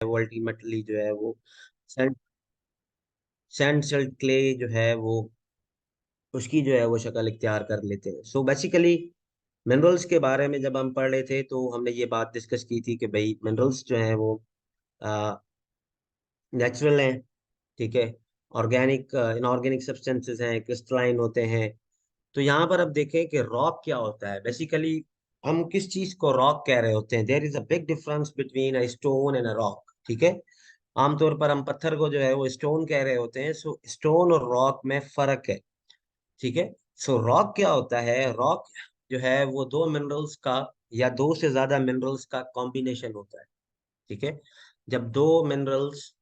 वो अल्टीमेटली जो है वो सैंड सैंड सिल्ट क्ले जो है वो उसकी जो है वो शक्ल इख्तियार कर लेते हैं। सो बेसिकली मिनरल्स के बारे में जब हम पढ़ रहे थे तो हमने ये बात डिस्कस की थी कि भाई मिनरल्स जो है वो नेचुरल हैं, ठीक है, ऑर्गेनिक इनऑर्गेनिक सब्सटेंसेस हैं, क्रिस्टलाइन होते हैं। तो यहाँ पर अब देखें कि रॉक क्या होता है बेसिकली। हम किस चीज को रॉक कह रहे होते हैं? There is a big difference between a stone and a rock, ठीक है। आमतौर पर हम पत्थर को जो है वो स्टोन कह रहे होते हैं। सो स्टोन और रॉक में फर्क है, ठीक है। सो रॉक क्या होता है? रॉक जो है वो दो मिनरल्स का या दो से ज्यादा मिनरल्स का कॉम्बिनेशन होता है, ठीक है। जब दो मिनरल्स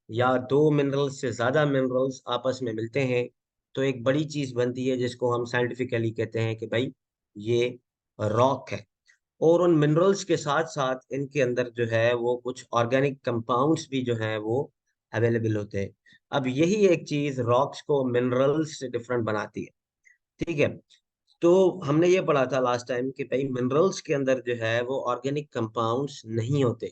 या दो मिनरल्स से ज्यादा मिनरल्स आपस में मिलते हैं तो एक बड़ी चीज बनती है जिसको हम साइंटिफिकली कहते हैं कि भाई ये रॉक है। और उन मिनरल्स के साथ साथ इनके अंदर जो है वो कुछ ऑर्गेनिक कंपाउंड्स भी जो है वो अवेलेबल होते हैं। अब यही एक चीज रॉक्स को मिनरल्स से डिफरेंट बनाती है, ठीक है। तो हमने ये पढ़ा था लास्ट टाइम कि भाई मिनरल्स के अंदर जो है वो ऑर्गेनिक कंपाउंड्स नहीं होते,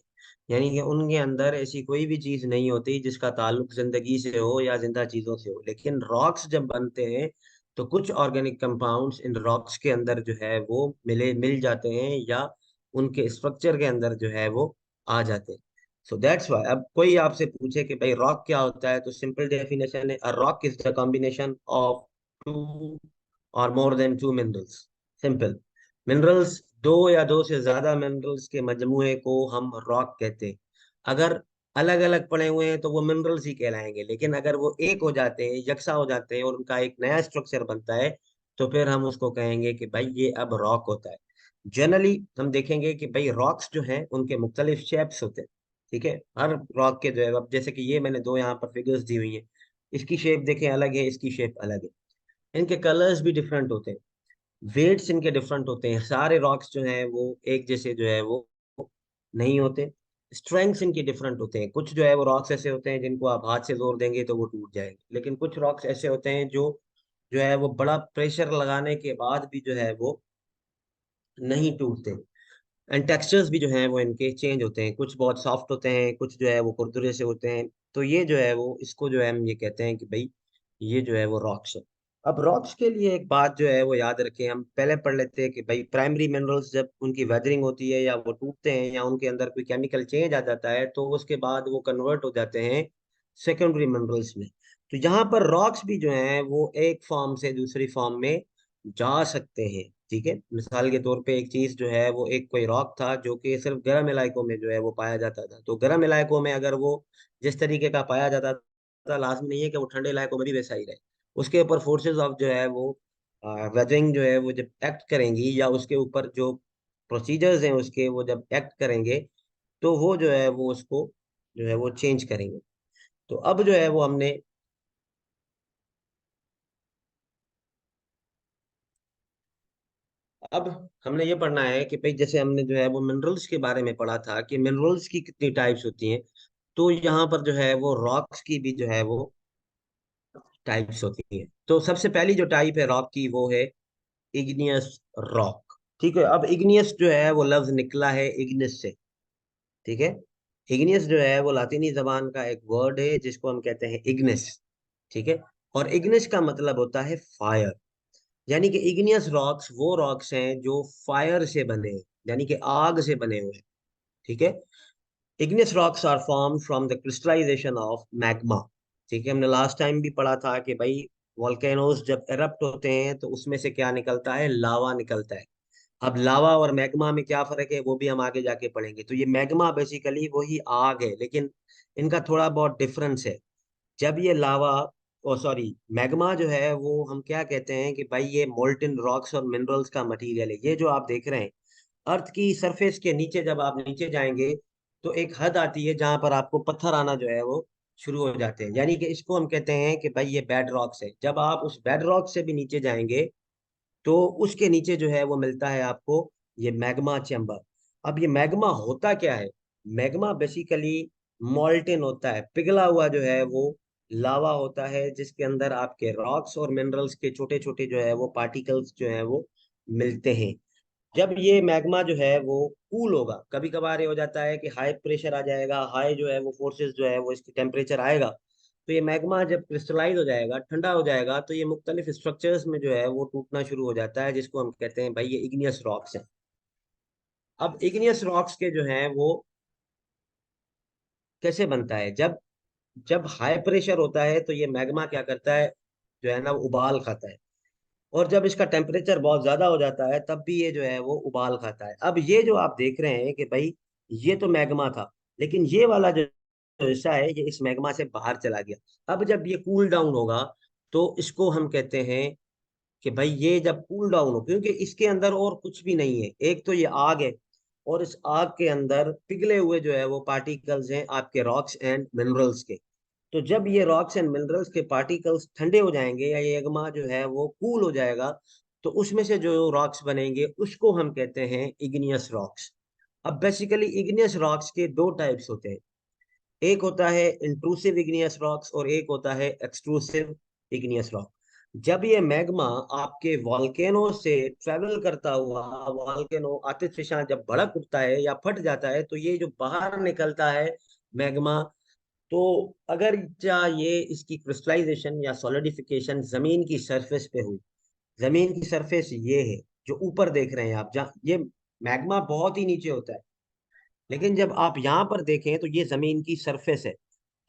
यानी कि उनके अंदर ऐसी कोई भी चीज नहीं होती जिसका ताल्लुक जिंदगी से हो या जिंदा चीजों से हो। लेकिन रॉक्स जब बनते हैं तो कुछ ऑर्गेनिक कंपाउंड्स इन रॉक्स के अंदर जो है वो मिल जाते हैं या उनके स्ट्रक्चर के अंदर जो है वो आ जाते हैं। सो दैट्स वाई अब कोई आपसे पूछे कि भाई रॉक क्या होता है तो सिंपल डेफिनेशन है, a rock is the combination of two or more than two minerals. Simple. Minerals दो या दो से ज्यादा मिनरल्स के मजमूए को हम रॉक कहते हैं। अगर अलग अलग पड़े हुए हैं तो वो मिनरल्स ही कहलाएंगे, लेकिन अगर वो एक हो जाते हैं, यकसा हो जाते हैं और उनका एक नया स्ट्रक्चर बनता है तो फिर हम उसको कहेंगे कि भाई ये अब रॉक होता है। जनरली हम देखेंगे कि भाई रॉक्स जो हैं उनके मुख्तलिफ शेप्स होते हैं, ठीक है। हर रॉक के जो है, अब जैसे कि ये मैंने दो यहाँ पर फिगर्स दी हुई हैं, इसकी शेप देखें अलग है, इसकी शेप अलग है। इनके कलर्स भी डिफरेंट होते हैं, वेट्स इनके डिफरेंट होते हैं। सारे रॉक्स जो हैं वो एक जैसे जो है वो नहीं होते। स्ट्रेंथ्स इनके डिफरेंट होते हैं। कुछ जो है वो रॉक्स ऐसे होते हैं जिनको आप हाथ से जोर देंगे तो वो टूट जाएंगे, लेकिन कुछ रॉक्स ऐसे होते हैं जो जो है वो बड़ा प्रेशर लगाने के बाद भी जो है वो नहीं टूटते। एंड टेक्सचर्स भी जो हैं वो इनके चेंज होते हैं, कुछ बहुत सॉफ्ट होते हैं, कुछ जो है वो कुरकुरे से होते हैं। तो ये जो है वो इसको जो है हम ये कहते हैं कि भाई ये जो है वो रॉक्स है। अब रॉक्स के लिए एक बात जो है वो याद रखें, हम पहले पढ़ लेते हैं कि भाई प्राइमरी मिनरल्स जब उनकी वेदरिंग होती है या वो टूटते हैं या उनके अंदर कोई केमिकल चेंज आ जाता है तो उसके बाद वो कन्वर्ट हो जाते हैं सेकेंडरी मिनरल्स में। तो यहाँ पर रॉक्स भी जो हैं वो एक फॉर्म से दूसरी फॉर्म में जा सकते हैं, ठीक है। मिसाल के तौर पे एक चीज जो है वो एक कोई रॉक था जो कि सिर्फ गर्म इलाकों में जो है वो पाया जाता था, तो गर्म इलाकों में अगर वो जिस तरीके का पाया जाता था लाजमी नहीं है कि वो ठंडे इलाकों में भी वैसा ही रहे। उसके ऊपर फोर्सेस ऑफ जो है वो वेदरिंग जो है वो जब एक्ट करेंगी या उसके ऊपर जो प्रोसीजर्स हैं उसके वो जब एक्ट करेंगे तो वो जो है वो उसको जो है वो चेंज करेंगे। तो अब जो है वो अब हमने ये पढ़ना है कि भाई जैसे हमने जो है वो मिनरल्स के बारे में पढ़ा था कि मिनरल्स की कितनी टाइप्स होती हैं। तो यहाँ पर जो है वो रॉक्स की भी जो है वो टाइप्स होती हैं। तो सबसे पहली जो टाइप है रॉक की वो है इग्नियस रॉक, ठीक है। अब इग्नियस जो है वो लफ्ज निकला है इग्निस से, ठीक है। इग्नियस जो है वो लातिनी जबान का एक वर्ड है जिसको हम कहते हैं इग्निस, ठीक है। और इग्निस का मतलब होता है फायर। यानी कि इग्नियस रॉक्स वो रॉक्स हैं जो फायर से बने हैं, यानी कि आग से बने हुए हैं, ठीक है। Igneous rocks are form from the crystallization of magma, ठीक है। हमने लास्ट टाइम भी पढ़ा था कि भाई वॉल्केनोज जब एरप्ट होते हैं तो उसमें से क्या निकलता है? लावा निकलता है। अब लावा और मैग्मा में क्या फर्क है वो भी हम आगे जाके पढ़ेंगे। तो ये मैग्मा बेसिकली वही आग है, लेकिन इनका थोड़ा बहुत डिफरेंस है। जब ये लावा ओ सॉरी मैग्मा जो है वो हम क्या कहते हैं कि भाई ये मोल्टन रॉक्स और मिनरल्स का मटेरियल है। ये जो आप देख रहे हैं अर्थ की सरफेस के नीचे, जब आप नीचे जाएंगे तो एक हद आती है जहां पर आपको पत्थर आना जो है वो शुरू हो जाते हैं, यानी कि इसको हम कहते हैं कि भाई ये बेड रॉक्स है। जब आप उस बेड रॉक से भी नीचे जाएंगे तो उसके नीचे जो है वो मिलता है आपको ये मैग्मा चैम्बर। अब ये मैग्मा होता क्या है? मैग्मा बेसिकली मॉल्टेन होता है, पिघला हुआ जो है वो लावा होता है जिसके अंदर आपके रॉक्स और मिनरल्स के छोटे छोटे जो है वो पार्टिकल्स जो है वो मिलते हैं। जब ये मैग्मा जो है वो कूल होगा। कभी कभार ये हो जाता है कि हाई प्रेशर आ जाएगा, हाई जो है वो फोर्सेस जो है वो इसकी टेम्परेचर आएगा, तो ये मैग्मा जब क्रिस्टलाइज हो जाएगा, ठंडा हो जाएगा, तो ये मुख्तलिफ स्ट्रक्चर्स में जो है वो टूटना शुरू हो जाता है, जिसको हम कहते हैं भाई ये इग्नियस रॉक्स हैं। अब इग्नियस रॉक्स के जो हैं वो कैसे बनता है, जब जब हाई प्रेशर होता है तो ये मैग्मा क्या करता है, जो है ना वो उबाल खाता है। और जब इसका टेम्परेचर बहुत ज्यादा हो जाता है तब भी ये जो है वो उबाल खाता है। अब ये जो आप देख रहे हैं कि भाई ये तो मैग्मा था, लेकिन ये वाला जो हिस्सा है ये इस मैग्मा से बाहर चला गया। अब जब ये कूल डाउन होगा तो इसको हम कहते हैं कि भाई ये जब कूल डाउन हो, क्योंकि इसके अंदर और कुछ भी नहीं है, एक तो ये आग है, और इस आग के अंदर पिघले हुए जो है वो पार्टिकल्स हैं आपके रॉक्स एंड मिनरल्स के। तो जब ये रॉक्स एंड मिनरल्स के पार्टिकल्स ठंडे हो जाएंगे या ये एगमा जो है वो कूल हो जाएगा, तो उसमें से जो रॉक्स बनेंगे उसको हम कहते हैं इग्नियस रॉक्स। अब बेसिकली इग्नियस रॉक्स के दो टाइप्स होते हैं, एक होता है इंट्रूसिव इग्नियस रॉक्स और एक होता है एक्सट्रूसिव इग्नियस रॉक। जब ये मैग्मा आपके वॉल्केनो से ट्रेवल करता हुआ, वॉल्केनो आतिशफिशां जब भड़क उठता है या फट जाता है, तो ये जो बाहर निकलता है मैग्मा, तो अगर क्या ये इसकी क्रिस्टलाइजेशन या सॉलिडिफिकेशन जमीन की सरफेस पे हुई, जमीन की सरफेस ये है जो ऊपर देख रहे हैं आप, जहाँ ये मैग्मा बहुत ही नीचे होता है, लेकिन जब आप यहाँ पर देखें तो ये जमीन की सरफेस है।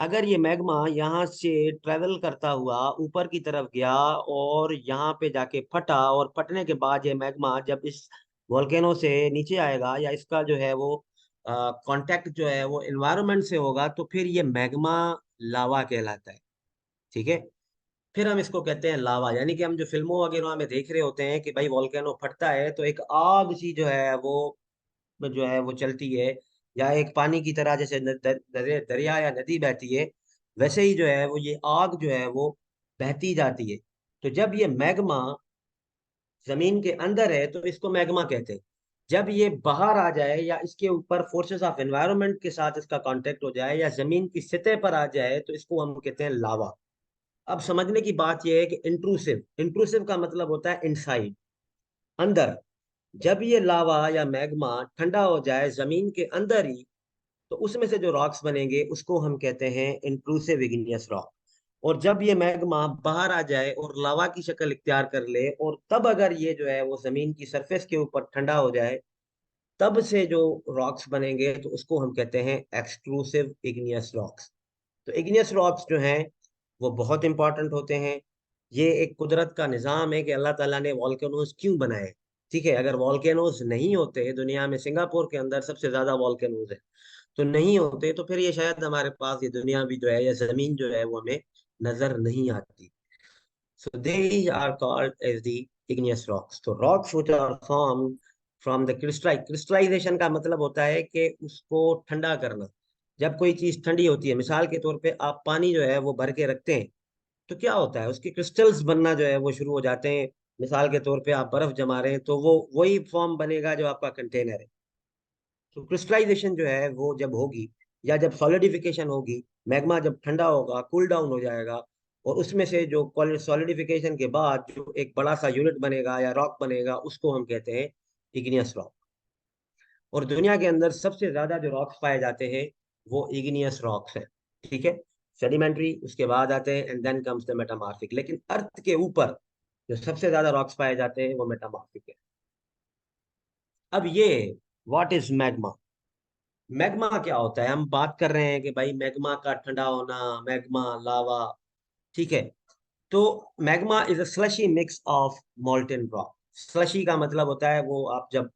अगर ये मैग्मा यहाँ से ट्रेवल करता हुआ ऊपर की तरफ गया और यहाँ पे जाके फटा, और फटने के बाद ये मैग्मा जब इस वोल्केनो से नीचे आएगा या इसका जो है वो कांटेक्ट जो है वो एनवायरनमेंट से होगा, तो फिर ये मैग्मा लावा कहलाता है। ठीक है, फिर हम इसको कहते हैं लावा। यानी कि हम जो फिल्मों वगैरह में देख रहे होते हैं कि भाई वोल्केनो फटता है तो एक आग सी जो है वो जो है वो चलती है, या एक पानी की तरह जैसे दरिया या नदी बहती है, वैसे ही जो है वो ये आग जो है वो बहती जाती है। तो जब ये मैग्मा जमीन के अंदर है तो इसको मैग्मा कहते हैं। जब ये बाहर आ जाए या इसके ऊपर फोर्सेस ऑफ एनवायरनमेंट के साथ इसका कांटेक्ट हो जाए या जमीन की सतह पर आ जाए तो इसको हम कहते हैं लावा। अब समझने की बात यह है कि इंट्रूसिव, इंट्रूसिव का मतलब होता है इनसाइड, अंदर। जब ये लावा या मैग्मा ठंडा हो जाए जमीन के अंदर ही, तो उसमें से जो रॉक्स बनेंगे उसको हम कहते हैं इंट्रूसिव इग्नियस रॉक। और जब ये मैग्मा बाहर आ जाए और लावा की शक्ल इख्तियार कर ले, और तब अगर ये जो है वो जमीन की सरफेस के ऊपर ठंडा हो जाए, तब से जो रॉक्स बनेंगे तो उसको हम कहते हैं एक्सक्लूसिव इग्नियस रॉक्स। तो इग्नियस रॉक्स जो हैं वो बहुत इंपॉर्टेंट होते हैं। ये एक कुदरत का निज़ाम है कि अल्लाह ताला ने वॉल्केनोज क्यों बनाए। ठीक है, अगर वॉल्केनोज नहीं होते, दुनिया में सिंगापुर के अंदर सबसे ज्यादा वॉल्केनोज है, तो नहीं होते तो फिर ये शायद हमारे पास ये दुनिया भी जो है या जमीन जो है वो हमें नजर नहीं आती। So these are called as the igneous rocks. तो rocks which are formed from the crystallization का मतलब होता है कि उसको ठंडा करना। जब कोई चीज ठंडी होती है, मिसाल के तौर पे आप पानी जो है वो भर के रखते हैं, तो क्या होता है उसके क्रिस्टल्स बनना जो है वो शुरू हो जाते हैं। मिसाल के तौर पे आप बर्फ जमा रहे हैं तो वो वही फॉर्म बनेगा जो आपका कंटेनर है। तो क्रिस्टलाइजेशन जो है वो जब होगी या जब सॉलिडिफिकेशन होगी, मैग्मा जब ठंडा होगा, कूल डाउन हो जाएगा, और उसमें से जो सॉलिडिफिकेशन के बाद जो एक बड़ा सा यूनिट बनेगा या रॉक बनेगा उसको हम कहते हैं इग्नियस रॉक। और दुनिया के अंदर सबसे ज्यादा जो रॉक्स पाए जाते हैं वो इग्नियस रॉक्स है। ठीक है, सेडिमेंट्री उसके बाद आते हैं and then comes the metamorphic, लेकिन अर्थ के ऊपर जो सबसे ज्यादा रॉक्स पाए जाते हैं वो मेटामॉर्फिक है। अब ये व्हाट इज मैग्मा, मैग्मा क्या होता है, हम बात कर रहे हैं कि भाई मैग्मा का ठंडा होना, मैग्मा लावा। ठीक है, तो magma is a slushy mix of molten rock. Slushy का मतलब होता है वो, आप जब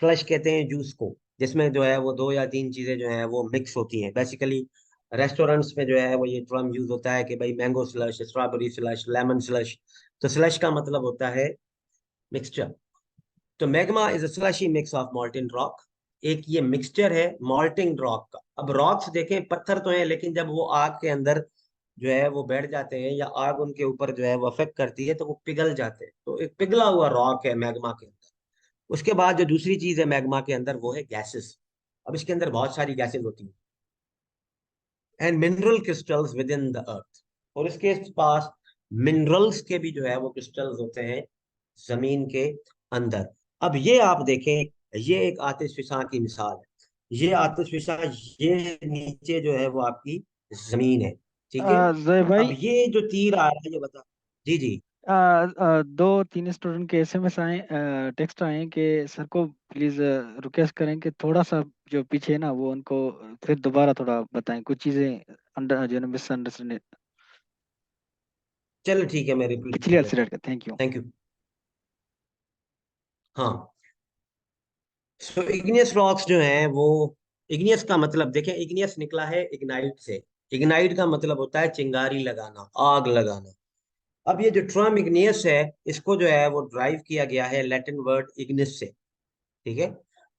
स्लश कहते हैं जूस को, जिसमें जो है वो दो या तीन चीजें जो है वो मिक्स होती हैं। बेसिकली रेस्टोरेंट्स में जो है वो ये टर्म यूज होता है कि भाई mango slush, strawberry slush, lemon slush. तो स्लश का मतलब होता है मिक्सचर। तो magma is a slushy mix of molten rock. एक ये मिक्सचर है मॉल्टिंग रॉक का। अब रॉक्स देखें पत्थर तो है, लेकिन जब वो आग के अंदर जो है वो बैठ जाते हैं या आग उनके ऊपर जो है वो अफेक्ट करती है तो वो पिघल जाते हैं, तो एक पिघला हुआ रॉक है मैग्मा के अंदर। उसके बाद जो दूसरी चीज है मैग्मा के अंदर वो है गैसेस। अब इसके अंदर बहुत सारी गैसेस होती हैं and mineral crystals with in the earth. और इसके पास मिनरल्स के भी जो है वो क्रिस्टल्स होते हैं जमीन के अंदर। अब ये आप देखें ये एक आतिशफिशां की मिसाल है। ये आतिशफिशां, ये नीचे जो है वो आपकी जमीन है, ठीक है। जय भाई, अब ये जो तीर आ रहा है, ये बता। जी जी। दो तीन स्टूडेंट के एसएमएस आए, टेक्स्ट आए हैं कि सर को प्लीज रिक्वेस्ट करें कि थोड़ा सा जो पीछे है ना वो उनको फिर दोबारा थोड़ा बताएं, कुछ चीजें अंडर जो है मिसअंडरस्टैंडिंग। चलो ठीक है, मैं रिपीट पिछली कर बार देता हूँ। सिलेक्ट कर, थैंक यू। Thank you. हाँ, सो इग्नियस रॉक्स जो हैं वो, इग्नियस का मतलब देखें, इग्नियस निकला है इग्नाइट से। इग्नाइट का मतलब होता है चिंगारी लगाना, आग लगाना। अब ये जो टर्म इग्नियस है, इसको जो है वो ड्राइव किया गया है लैटिन वर्ड इग्निस से, ठीक है।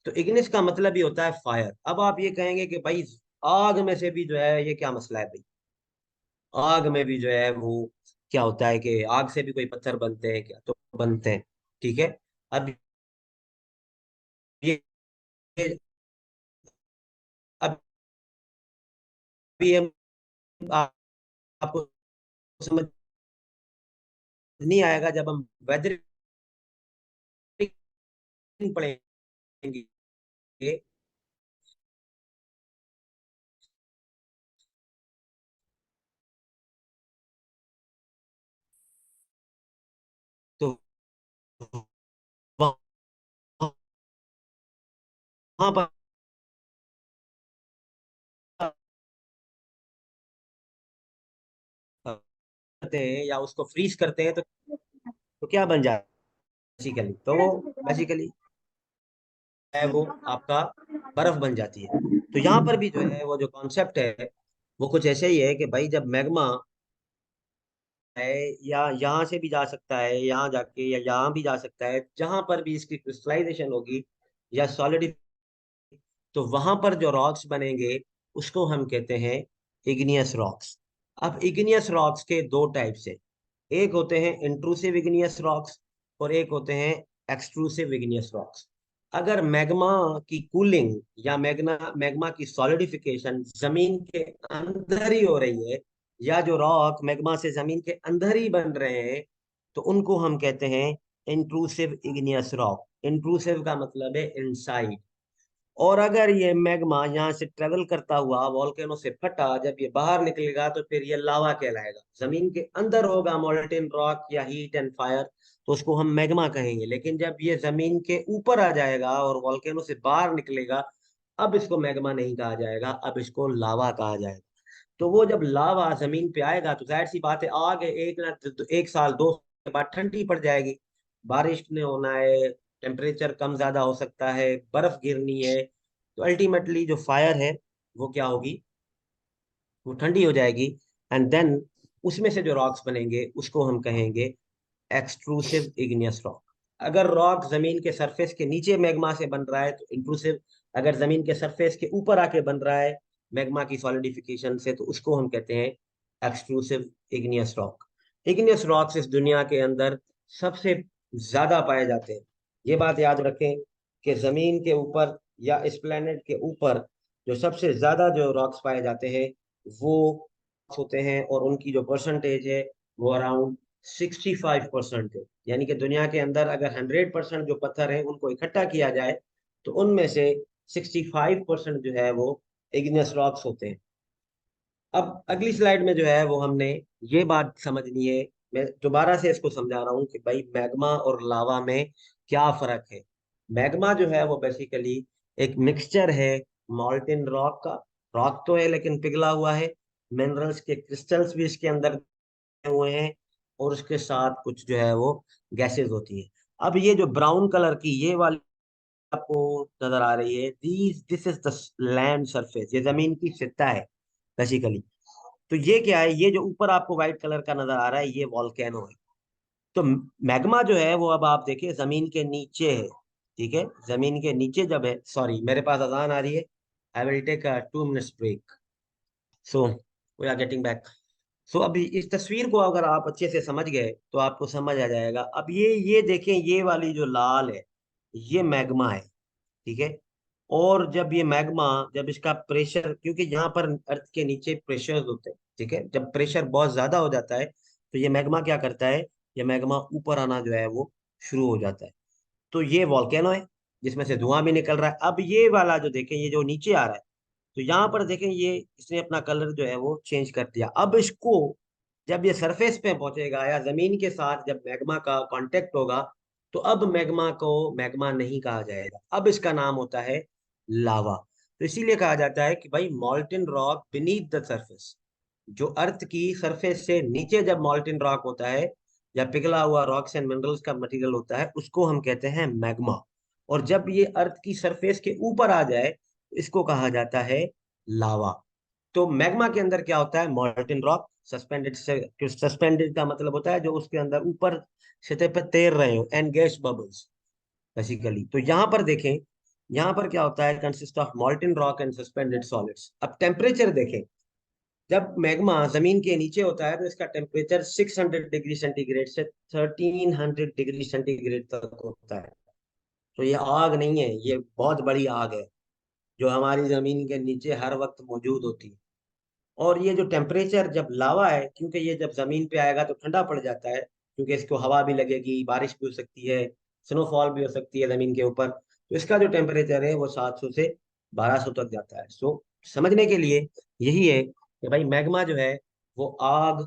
तो इग्निस का मतलब ही होता है फायर। अब आप ये कहेंगे कि भाई आग में से भी जो है ये क्या मसला है भाई, आग में भी जो है वो क्या होता है कि आग से भी कोई पत्थर बनते हैं क्या? तो बनते हैं, ठीक है। अब ये अब ये आप- आपको समझ नहीं आएगा जब हम वेदर पढ़ेंगे। तो वहां पर करते हैं या उसको फ्रीज करते हैं, तो क्या बन जाता है बेसिकली? तो बेसिकली है वो आपका बर्फ बन जाती है। तो यहाँ पर भी जो है वो जो कॉन्सेप्ट है वो कुछ ऐसे ही है कि भाई जब मैग्मा है, या यहाँ से भी जा सकता है यहाँ जाके, या यहाँ भी जा सकता है, जहां पर भी इसकी क्रिस्टलाइजेशन होगी या सॉलिड, तो वहां पर जो रॉक्स बनेंगे उसको हम कहते हैं इग्नियस रॉक्स। अब इग्नियस रॉक्स के दो टाइप्स है। एक होते हैं इंट्रूसिव इग्नियस रॉक्स और एक होते हैं एक्सट्रूसिव इग्नियस रॉक्स। अगर मैग्मा की कूलिंग या मैग्मा की सॉलिडिफिकेशन जमीन के अंदर ही हो रही है, या जो रॉक मैग्मा से जमीन के अंदर ही बन रहे हैं, तो उनको हम कहते हैं इंट्रूसिव इग्नियस रॉक। इंट्रूसिव का मतलब है इनसाइड। और अगर ये मैग्मा यहाँ से ट्रेवल करता हुआ वॉल्केनो से फटा, जब ये बाहर निकलेगा तो फिर ये लावा कहलाएगा। जमीन के अंदर होगा मोल्टेन रॉक या हीट एंड फायर, तो उसको हम मैग्मा कहेंगे। लेकिन जब ये जमीन के ऊपर आ जाएगा और वॉल्केनो से बाहर निकलेगा, अब इसको मैग्मा नहीं कहा जाएगा, अब इसको लावा कहा जाएगा। तो वो जब लावा जमीन पे आएगा तो जाहिर सी बात है आग है, एक ना एक साल दो साल के बाद ठंडी पड़ जाएगी, बारिश ने होना है, टेम्परेचर कम ज्यादा हो सकता है, बर्फ गिरनी है। तो अल्टीमेटली जो फायर है वो क्या होगी, वो ठंडी हो जाएगी। एंड देन उसमें से जो रॉक्स बनेंगे उसको हम कहेंगे एक्सट्रूसिव इग्नियस रॉक। अगर रॉक जमीन के सरफेस के नीचे मैग्मा से बन रहा है तो इंट्रूसिव, अगर जमीन के सरफेस के ऊपर आके बन रहा है मैग्मा की सॉलिडिफिकेशन से, तो उसको हम कहते हैं extrusive igneous rock. Igneous rocks इस दुनिया के अंदर सबसे ज्यादा पाए जाते हैं। ये बात याद रखें कि जमीन के ऊपर या इस प्लेनेट के ऊपर जो सबसे ज्यादा जो रॉक्स पाए जाते हैं वो होते हैं, और उनकी जो परसेंटेज है वो अराउंड 65% है। यानी कि दुनिया के अंदर अगर 100% जो पत्थर है उनको इकट्ठा किया जाए तो उनमें से 65% जो है वो इग्नियस रॉक्स होते हैं। अब अगली स्लाइड में जो है वो हमने ये बात समझनी है। मैं दोबारा से इसको समझा रहा हूँ कि भाई मैग्मा और लावा में क्या फर्क है। मैग्मा जो है वो बेसिकली एक मिक्सचर है मॉल्टेन रॉक का। रॉक तो है लेकिन पिघला हुआ है, मिनरल्स के क्रिस्टल्स भी इसके अंदर हुए हैं, और उसके साथ कुछ जो है वो गैसेस होती है। अब ये जो ब्राउन कलर की ये वाली आपको नजर आ रही है, this is the land surface, ये जमीन की सतह है बेसिकली। तो ये क्या है, ये जो ऊपर आपको व्हाइट कलर का नजर आ रहा है ये वॉल्केनो है। तो मैग्मा जो है वो अब आप देखिए जमीन के नीचे है, ठीक है। जमीन के नीचे जब है, सॉरी मेरे पास अजान आ रही है, I will take a 2 minutes break, so we are getting back. So अभी इस तस्वीर को अगर आप अच्छे से समझ गए तो आपको समझ आ जाएगा। अब ये देखें, ये वाली जो लाल है ये मैग्मा है, ठीक है। और जब ये मैग्मा, जब इसका प्रेशर, क्योंकि यहाँ पर अर्थ के नीचे प्रेशर होते हैं, ठीक है, जब प्रेशर बहुत ज्यादा हो जाता है तो ये मैग्मा क्या करता है, ये मैग्मा ऊपर आना जो है वो शुरू हो जाता है। तो ये वॉल्केनो है, जिसमें से धुआं भी निकल रहा है। अब ये वाला जो देखें, ये जो नीचे आ रहा है, तो यहाँ पर देखें ये इसने अपना कलर जो है वो चेंज कर दिया। अब इसको जब ये सरफेस पे पहुंचेगा या जमीन के साथ जब मैग्मा का कांटेक्ट होगा, तो अब मैग्मा को मैग्मा नहीं कहा जाएगा, अब इसका नाम होता है लावा। तो इसीलिए कहा जाता है कि भाई molten rock beneath the surface, जो अर्थ की सरफेस से नीचे जब मॉल्टेन रॉक होता है या पिघला हुआ रॉक्स एंड मिनरल्स का मटेरियल होता है, उसको हम कहते हैं मैग्मा। और जब ये अर्थ की सरफेस के ऊपर आ जाए तो इसको कहा जाता है लावा। तो मैग्मा के अंदर क्या होता है, मॉल्टेन रॉक सस्पेंडेड, से सस्पेंडेड का मतलब होता है जो उसके अंदर ऊपर सतह पे तैर रहे हो, एंड गैस बबल्स बेसिकली। तो यहाँ पर देखें, यहाँ पर क्या होता है, consist of molten rock and suspended solids. अब टेम्परेचर देखें, जब मैग्मा जमीन के नीचे होता है तो इसका टेम्परेचर 600 डिग्री सेंटीग्रेड से 1300 डिग्री सेंटीग्रेड तक होता है। तो ये आग नहीं है, ये बहुत बड़ी आग है जो हमारी जमीन के नीचे हर वक्त मौजूद होती है। और ये जो टेम्परेचर जब लावा है, क्योंकि ये जब जमीन पे आएगा तो ठंडा पड़ जाता है, क्योंकि इसको हवा भी लगेगी, बारिश भी हो सकती है, स्नोफॉल भी हो सकती है जमीन के ऊपर, तो इसका जो टेम्परेचर है वो 700 से 1200 तक जाता है। सो समझने के लिए यही है कि भाई मैग्मा जो है वो आग,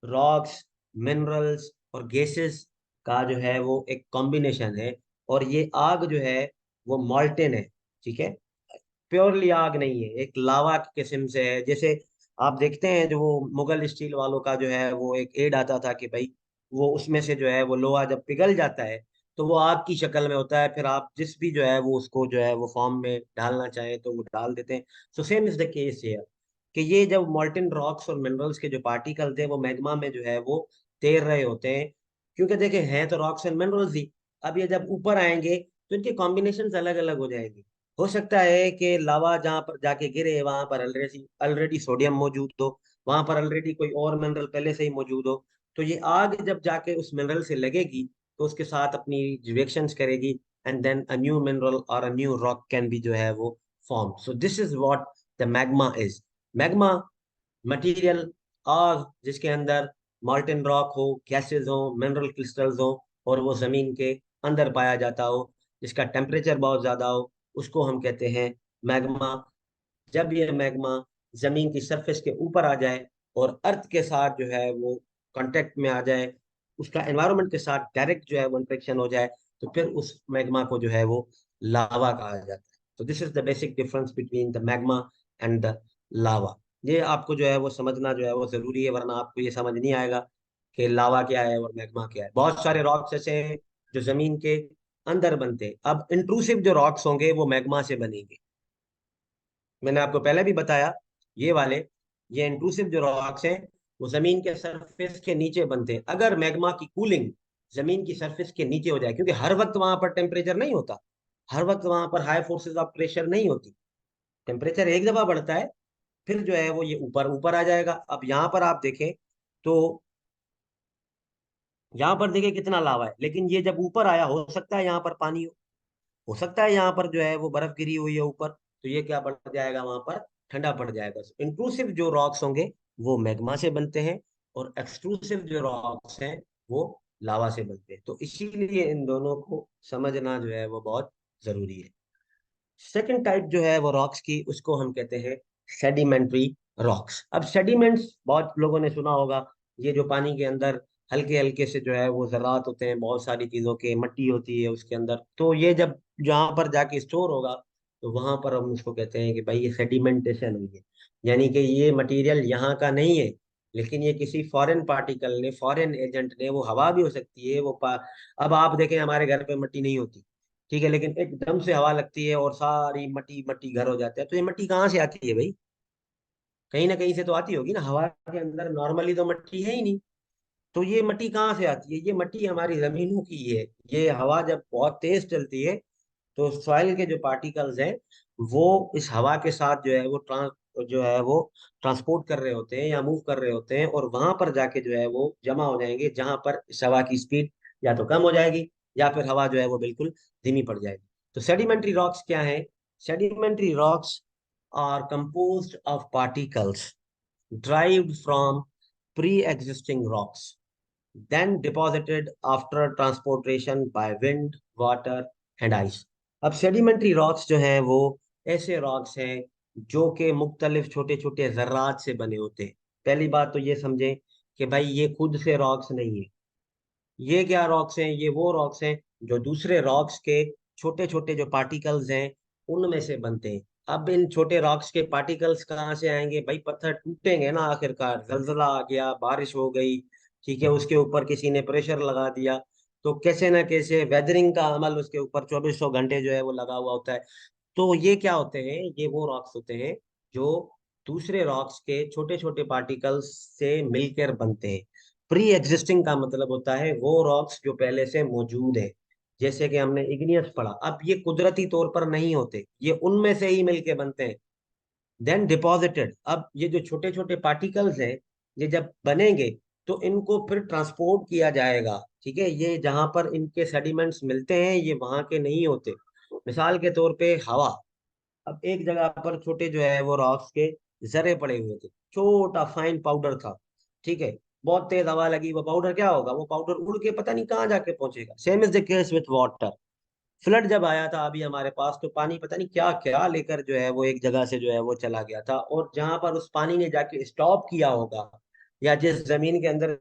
रॉक्स, मिनरल्स और गैसेस का जो है वो एक कॉम्बिनेशन है। और ये आग जो है वो मॉल्टेन है, ठीक है, प्योरली आग नहीं है, एक लावा की किस्म से है। जैसे आप देखते हैं जो वो मुगल स्टील वालों का जो है वो एक एड आता था कि भाई वो उसमें से जो है वो लोहा जब पिघल जाता है तो वो आग की शक्ल में होता है, फिर आप जिस भी जो है वो उसको जो है वो फॉर्म में डालना चाहें तो वो डाल देते हैं। So same is the case here, कि ये जब मॉल्टेन रॉक्स और मिनरल्स के जो पार्टिकल्स हैं वो मैग्मा में जो है वो तैर रहे होते हैं, क्योंकि देखे हैं तो रॉक्स एंड मिनरल्स ही। अब ये जब ऊपर आएंगे तो इनके कॉम्बिनेशन अलग अलग हो जाएंगे। हो सकता है कि लावा जहां पर जाके गिरे वहां पर ऑलरेडी ऑलरेडी सोडियम मौजूद हो, वहां पर ऑलरेडी कोई और मिनरल पहले से ही मौजूद हो। तो ये आग जब जाके उस मिनरल से लगेगी तो उसके साथ अपनी रिएक्शंस करेगी, and then a new mineral और a new rock can be जो है वो form. So this is what the magma is. Magma material, आग जिसके अंदर मॉल्टेन रॉक हो, गैसेस हो, मिनरल क्रिस्टल्स हो, और वो जमीन के अंदर पाया जाता हो, जिसका टेम्परेचर बहुत ज्यादा हो, उसको हम कहते हैं मैग्मा। जब ये मैग्मा जमीन की सरफेस के ऊपर आ जाए और अर्थ के साथ जो है वो कांटेक्ट में आ जाए, उसका एनवायरनमेंट के साथ डायरेक्ट जो है वो इंटरेक्शन हो जाए, तो फिर उस मैग्मा को जो है वो लावा कहा जाता है। तो this is the basic difference between the magma and the lava. ये आपको जो है वो समझना जो है वो जरूरी है, वरना आपको ये समझ नहीं आएगा कि लावा क्या है और मैग्मा क्या है। बहुत सारे रॉक्स ऐसे हैं जो जमीन के अंदर बनते हैं। अब इंट्रूसिव जो रॉक्स होंगे वो मैग्मा से बनेंगे। मैंने आपको पहले भी बताया, ये वाले, ये इंट्रूसिव जो रॉक्स हैं वो जमीन के सरफेस के नीचे बनते हैं। अगर मैग्मा की कूलिंग जमीन की सरफेस के नीचे हो जाए, क्योंकि हर वक्त वहां पर टेम्परेचर नहीं होता, हर वक्त वहां पर हाई फोर्सेस ऑफ प्रेशर नहीं होती, टेम्परेचर एक दफा बढ़ता है फिर जो है वो ये ऊपर ऊपर आ जाएगा। अब यहाँ पर आप देखें तो यहाँ पर देखिए कितना लावा है, लेकिन ये जब ऊपर आया, हो सकता है यहाँ पर पानी हो सकता है यहाँ पर जो है वो बर्फ गिरी हुई है ऊपर, तो ये क्या बढ़ जाएगा वहां पर, ठंडा पड़ जाएगा। इंक्लूसिव जो रॉक्स होंगे वो मैग्मा से बनते हैं, और एक्सक्लूसिव जो रॉक्स हैं वो लावा से बनते हैं। तो इसीलिए इन दोनों को समझना जो है वो बहुत जरूरी है। सेकंड टाइप जो है वो रॉक्स की, उसको हम कहते हैं सेडिमेंट्री रॉक्स। अब सेडिमेंट्स बहुत लोगों ने सुना होगा, ये जो पानी के अंदर हल्के हल्के से जो है वो ज़रात होते हैं, बहुत सारी चीज़ों के, मिट्टी होती है उसके अंदर। तो ये जब जहाँ पर जाके स्टोर होगा तो वहां पर हम उसको कहते हैं कि भाई ये सेडिमेंटेशन हुई है, यानी कि ये मटेरियल यहाँ का नहीं है, लेकिन ये किसी फॉरेन पार्टिकल ने, फॉरेन एजेंट ने, वो हवा भी हो सकती है, अब आप देखें हमारे घर पे मिट्टी नहीं होती, ठीक है, लेकिन एकदम से हवा लगती है और सारी मट्टी मट्टी घर हो जाते हैं, तो ये मट्टी कहाँ से आती है भाई, कहीं ना कहीं से तो आती होगी ना, हवा के अंदर नॉर्मली तो मट्टी है ही नहीं। तो ये मट्टी कहाँ से आती है, ये मट्टी हमारी जमीनों की है। ये हवा जब बहुत तेज चलती है तो सॉइल के जो पार्टिकल्स हैं वो इस हवा के साथ जो है वो ट्रांसपोर्ट कर रहे होते हैं या मूव कर रहे होते हैं, और वहां पर जाके जो है वो जमा हो जाएंगे, जहां पर इस हवा की स्पीड या तो कम हो जाएगी या फिर हवा जो है वो बिल्कुल धीमी पड़ जाएगी। तो सेडिमेंट्री रॉक्स क्या है, sedimentary rocks are composed of particles derived from pre-existing rocks, then deposited after transportation by wind, water, and ice. अब सेडिमेंट्री रॉक्स जो हैं वो ऐसे रॉक्स हैं जो कि मुख्तलिफ छोटे छोटे जर्रात से बने होते हैं। पहली बात तो ये समझें कि भाई ये खुद से रॉक्स नहीं है। ये क्या रॉक्स हैं? ये वो रॉक्स हैं जो दूसरे रॉक्स के छोटे छोटे जो पार्टिकल्स हैं उनमें से बनते हैं। अब इन छोटे रॉक्स के पार्टिकल्स कहाँ से आएंगे भाई? पत्थर टूटेंगे ना, आखिरकार जलजला आ गया, बारिश हो गई, ठीक है, उसके ऊपर किसी ने प्रेशर लगा दिया, तो कैसे ना कैसे वेदरिंग का अमल उसके ऊपर 2400 घंटे जो है वो लगा हुआ होता है। तो ये क्या होते हैं? ये वो रॉक्स होते हैं जो दूसरे रॉक्स के छोटे छोटे पार्टिकल्स से मिलकर बनते हैं। प्री एग्जिस्टिंग का मतलब होता है वो रॉक्स जो पहले से मौजूद है। जैसे कि हमने इग्नियस पढ़ा, अब ये कुदरती तौर पर नहीं होते, ये उनमें से ही मिलके बनते हैं। देन डिपॉजिटेड, अब ये जो छोटे छोटे पार्टिकल्स हैं ये जब बनेंगे तो इनको फिर ट्रांसपोर्ट किया जाएगा। ठीक है, ये जहां पर इनके सेडिमेंट्स मिलते हैं ये वहां के नहीं होते। मिसाल के तौर पे हवा। अब एक जगह पर छोटे जो है वो रॉक्स के जरे पड़े हुए थे, छोटा फाइन पाउडर था, ठीक है, बहुत तेज हवा लगी, वो पाउडर क्या होगा? वो पाउडर उड़ के पता नहीं कहाँ जाके पहुंचेगा। Same is the case with water. Flood जब आया था अभी हमारे पास, तो पानी पता नहीं क्या क्या लेकर जो है वो एक जगह से जो है वो चला गया था, और जहां पर उस पानी ने जाके स्टॉप किया होगा या जिस जमीन के अंदर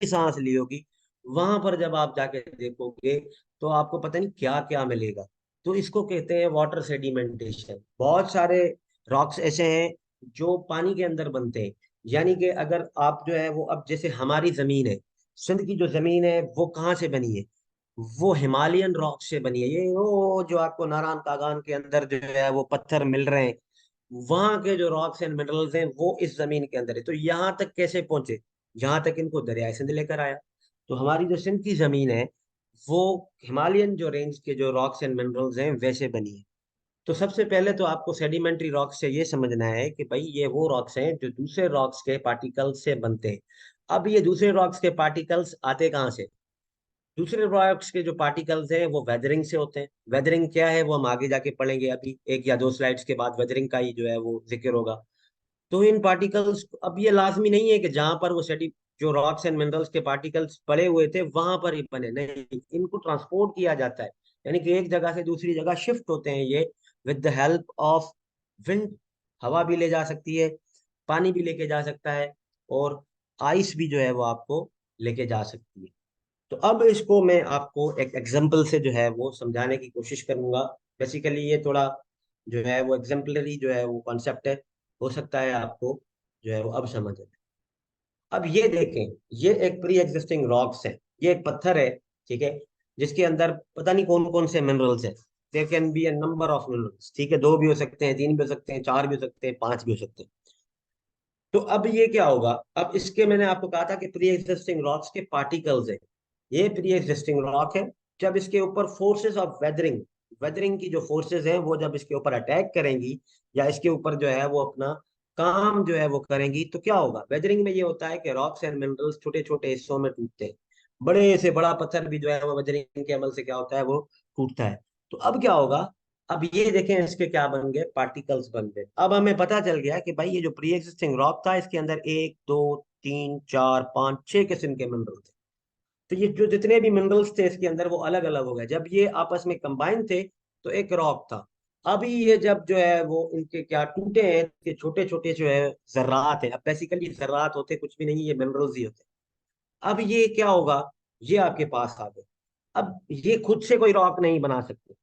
सांस ली होगी, वहां पर जब आप जाके देखोगे तो आपको पता नहीं क्या क्या मिलेगा। तो इसको कहते हैं वाटर सेडिमेंटेशन। बहुत सारे रॉक्स ऐसे हैं जो पानी के अंदर बनते हैं। यानी कि अगर आप जो है वो, अब जैसे हमारी जमीन है, सिंध की जो जमीन है वो कहाँ से बनी है? वो हिमालयन रॉक से बनी है। ये वो जो आपको नारायण कागान के अंदर जो है वो पत्थर मिल रहे हैं, वहां के जो रॉक्स एंड मिनरल्स हैं वो इस जमीन के अंदर है। तो यहाँ तक कैसे पहुंचे? यहाँ तक इनको दरियाए सिंध लेकर आया। तो हमारी जो सिंध की जमीन है वो हिमालयन जो रेंज के जो रॉक्स एंड मिनरल्स हैं वैसे बनी है। तो सबसे पहले तो आपको सेडिमेंट्री रॉक्स से ये समझना है कि भाई ये वो रॉक्स हैं जो दूसरे रॉक्स के पार्टिकल्स से बनते हैं। अब ये दूसरे रॉक्स के पार्टिकल्स आते कहाँ से? दूसरे रॉक्स के जो पार्टिकल्स हैं वो वेदरिंग से होते हैं। वेदरिंग क्या है वो हम आगे जाके पढ़ेंगे, अभी एक या दो स्लाइड्स के बाद वेदरिंग का ही जो है वो जिक्र होगा। तो इन पार्टिकल्स, अब ये लाजमी नहीं है कि जहां पर वो सेडी जो रॉक्स एंड मिनरल्स के पार्टिकल्स पड़े हुए थे वहां पर ही बने, नहीं, इनको ट्रांसपोर्ट किया जाता है। यानी कि एक जगह से दूसरी जगह शिफ्ट होते हैं ये with the help of wind. हवा भी ले जा सकती है, पानी भी लेके जा सकता है, और आइस भी जो है वो आपको लेके जा सकती है। तो अब इसको मैं आपको एक एग्जांपल से जो है वो समझाने की कोशिश करूंगा। बेसिकली ये थोड़ा जो है वो एग्जाम्पलरी जो है वो कॉन्सेप्ट है, हो सकता है आपको जो है वो अब समझ आए। अब ये देखें, ये एक प्री एग्जिस्टिंग रॉक्स है, ये एक पत्थर है, ठीक है, जिसके अंदर पता नहीं कौन कौन से मिनरल्स हैं। There can be a number of minerals, ठीक है, दो भी हो सकते हैं, तीन भी हो सकते हैं, चार भी हो सकते हैं, पांच भी हो सकते हैं। तो अब ये क्या होगा? अब इसके मैंने आपको कहा था कि प्री एग्जिस्टिंग रॉक्स के पार्टिकल्स है। ये प्री एग्जिस्टिंग रॉक है। जब इसके ऊपर फोर्सेस ऑफ वेदरिंग, वेदरिंग की जो फोर्सेस हैं वो जब इसके ऊपर अटैक करेंगी या इसके ऊपर जो है वो अपना काम जो है वो करेंगी, तो क्या होगा? वेदरिंग में ये होता है कि रॉक्स एंड मिनरल्स छोटे छोटे हिस्सों में टूटते हैं। बड़े से बड़ा पत्थर भी जो है वो वेदरिंग के अमल से क्या होता है? वो टूटता है। तो अब क्या होगा? अब ये देखें, इसके क्या बन गए? पार्टिकल्स बन गए। अब हमें पता चल गया कि भाई ये जो प्री एग्जिस्टिंग रॉक था इसके अंदर एक दो तीन चार पांच छह किस्म के मिनरल थे। तो ये जो जितने भी मिनरल्स थे इसके अंदर वो अलग अलग हो गए। जब ये आपस में कंबाइन थे तो एक रॉक था। अभी ये जब जो है वो इनके क्या टूटे हैं कि छोटे छोटे जो है जर्रात है। अब बेसिकली जर्रात होते कुछ भी नहीं, ये मिनरल्स ही होते हैं। अब ये क्या होगा? ये आपके पास आ गए। अब ये खुद से कोई रॉक नहीं बना सकते,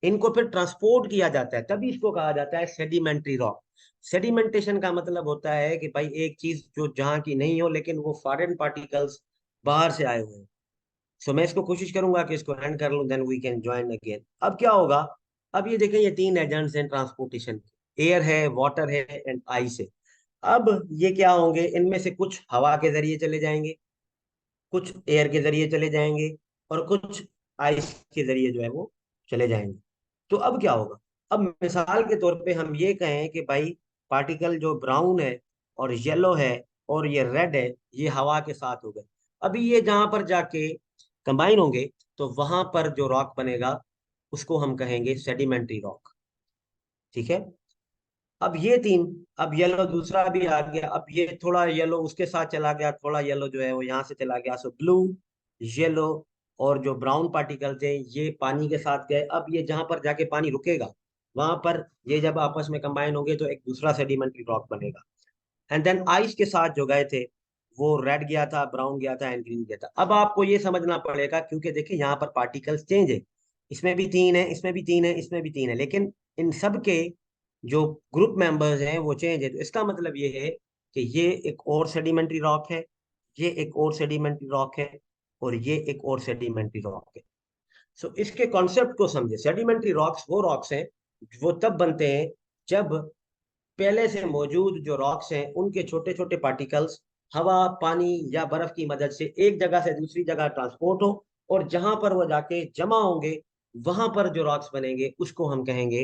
इनको फिर ट्रांसपोर्ट किया जाता है, तभी इसको कहा जाता है सेडिमेंट्री रॉक। सेडिमेंटेशन का मतलब होता है कि भाई एक चीज जो जहां की नहीं हो लेकिन वो फॉरेन पार्टिकल्स बाहर से आए हुए हैं। सो मैं इसको कोशिश करूंगा कि इसको एंड कर लूं, then we can join again. अब क्या होगा? अब ये देखें, ये तीन एजेंट्स हैं ट्रांसपोर्टेशन के, एयर है, वाटर है एंड आइस है। अब ये क्या होंगे? इनमें से कुछ हवा के जरिए चले जाएंगे, कुछ एयर के जरिए चले जाएंगे, और कुछ आइस के जरिए जो है वो चले जाएंगे। तो अब क्या होगा? अब मिसाल के तौर पे हम ये कहें कि भाई पार्टिकल जो ब्राउन है और येलो है और ये रेड है, ये हवा के साथ हो गए। अभी ये जहां पर जाके कंबाइन होंगे तो वहां पर जो रॉक बनेगा उसको हम कहेंगे सेडिमेंट्री रॉक। ठीक है, अब ये तीन, अब येलो दूसरा भी आ गया, अब ये थोड़ा येलो उसके साथ चला गया, थोड़ा येलो जो है वो यहाँ से चला गया, सो ब्लू, येलो और जो ब्राउन पार्टिकल्स हैं ये पानी के साथ गए। अब ये जहां पर जाके पानी रुकेगा वहां पर ये जब आपस में कंबाइन होंगे तो एक दूसरा सेडिमेंट्री रॉक बनेगा। एंड देन आइस के साथ जो गए थे वो रेड गया था, ब्राउन गया था एंड ग्रीन गया था। अब आपको ये समझना पड़ेगा क्योंकि देखिए यहाँ पर पार्टिकल्स चेंज है, इसमें भी तीन है, इसमें भी तीन है, इसमें भी तीन है, लेकिन इन सब के जो ग्रुप मेंबर्स हैं वो चेंज है। तो इसका मतलब ये है कि ये एक और सेडिमेंट्री रॉक है, ये एक और सेडिमेंट्री रॉक है, और ये एक और सेडिमेंट्री रॉक है। सो इसके कॉन्सेप्ट को समझे। सेडिमेंट्री रॉक्स वो रॉक्स हैं वो तब बनते हैं जब पहले से मौजूद जो रॉक्स हैं उनके छोटे छोटे पार्टिकल्स हवा, पानी या बर्फ की मदद से एक जगह से दूसरी जगह ट्रांसपोर्ट हो, और जहां पर वो जाके जमा होंगे वहां पर जो रॉक्स बनेंगे उसको हम कहेंगे